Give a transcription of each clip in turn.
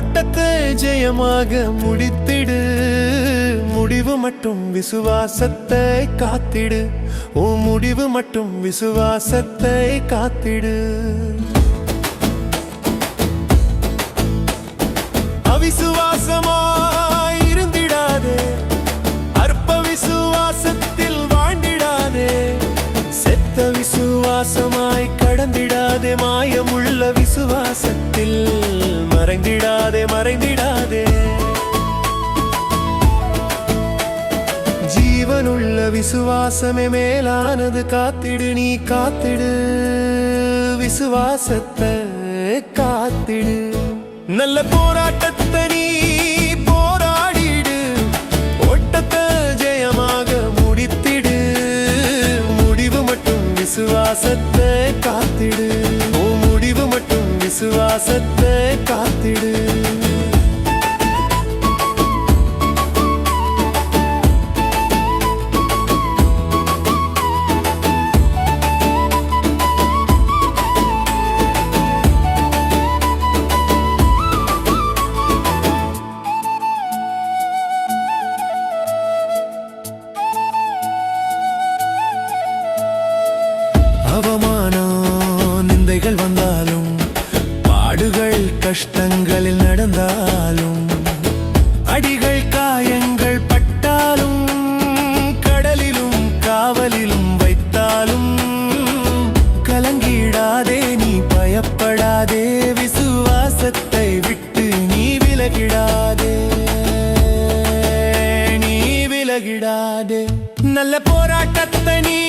ஓட்டத்தை ஜெயமாக முடித்திடு. முடிவு மட்டும் விசுவாசத்தை காத்திடு. உன் முடிவு மட்டும் விசுவாசத்தை காத்திடு. அவிசுவாசமாய் இருந்திடாதே, அற்ப விசுவாசத்தில் வாழ்ந்திடாதே. செத்த விசுவாசமாய் கடந்திடாதே, மாயமுள்ள விசுவாசத்தில் மறைந்திடாதே மறைந்திடாதே. ஜீவனுள்ள விசுவாசமே மேலானது, காத்திடு நீ காத்திடு, விசுவாசத்தை காத்திடு. நல்ல போராட்டத்தை நீ போராடிடு, ஓட்டத்தை ஜெயமாக முடித்திடு. முடிவு மட்டும் விசுவாசத்தை காத்திடு. முடிவு மட்டும் விசுவாசத்தை காத்திடு. அவமானம் நிந்தைகள் வந்தாலும், பாடுகள் கஷ்டங்களில் நடந்தாலும், அடிகள் காயங்கள் பட்டாலும், கடலிலும் காவலிலும் வைத்தாலும், கலங்கிடாதே நீ பயப்படாதே, விசுவாசத்தை விட்டு நீ விலகிடாதே, நீ விலகிடாதே. நல்ல போராட்டத்தை நீ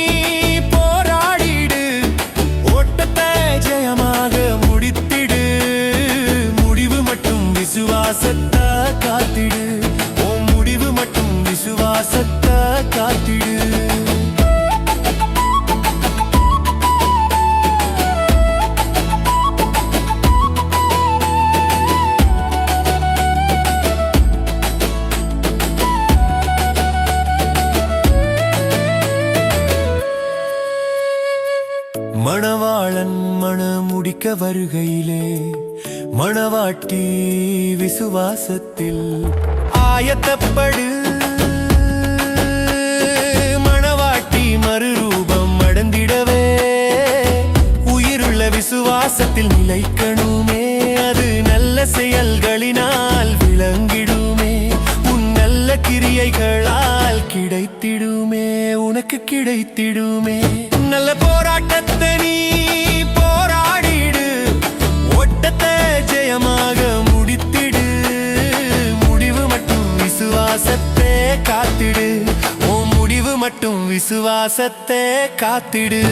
போராடிடு, ஓட்டத்தை ஜெயமாக முடித்திடு. முடிவு மட்டும் விசுவாசத்தை காத்திடு. உன் முடிவு மட்டும் விசுவாசத்தை காத்திடு. மணவாளன் மணமுடிக்க வருகையிலே, மணவாட்டி விசுவாசத்தில் ஆயத்தப்படு. மணவாட்டி மறுரூபம் அடைந்திடவே, உயிருள்ள விசுவாசத்தில் நிலைக்கணுமே. அது நல்ல செயல்களினால் விளங்கிடுமே. உன் நல்ல கிரியைகளால் கிடைத்திடுமே, உனக்கு கிடைத்திடுமே. நல்ல போராட்டத்தை நீ போராடிடு, ஓட்டத்தை ஜெயமாக முடித்திடு. முடிவு மட்டும் விசுவாசத்தை காத்திடு. உன் முடிவு மட்டும் விசுவாசத்தை காத்திடு.